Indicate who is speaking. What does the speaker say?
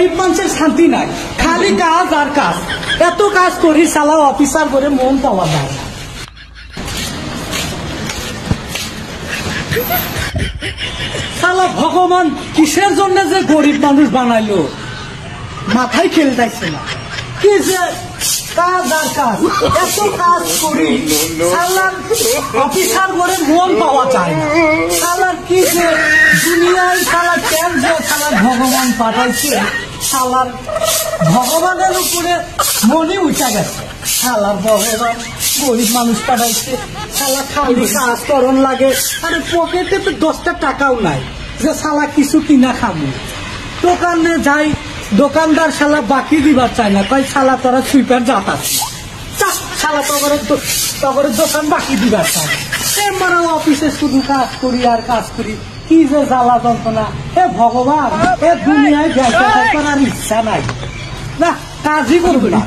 Speaker 1: গরিব মানুষের শান্তি নাই, খালি কাজ আর কাজ। এত কাজ করি শালা অফিসার করে মন পাওয়া যায় না। শালা ভগবান কিসের জন্য যে গরিব মানুষ বানাইলো মাথায় খেলতেছে না। কি যে কাজ আর কাজ, এত কাজ করি শালার অফিসার করে মন পাওয়া যায় না। শালার কি যে দুনিয়ায় শালা কেন যে শালার ভগবান পাঠাইছে, শালার ভগবানের উপরে মনে উঠা গেছে। শালার ভগবান গরিব মানুষ পাঠাইছে, শালা খালি কাজ করন লাগে, আরে পকেটে তো 10টা টাকাও নাই যে শালা কিছু কিনা খাবো। দোকানে যাই, দোকানদার শালা বাকি দিবার চায় না, কয় শালা তোরা সুইপার যাতাছি, শালা তগর দোকান বাকি দিবার চায় না। মানে অফিসে শুধু কাজ করি আর কাজ করি, কি যে জ্বালা যন্ত্রণা। এ ভগবান, এ দুনিয়ায় ব্যবসা করার ইচ্ছা নাই, না কাজই করবো না।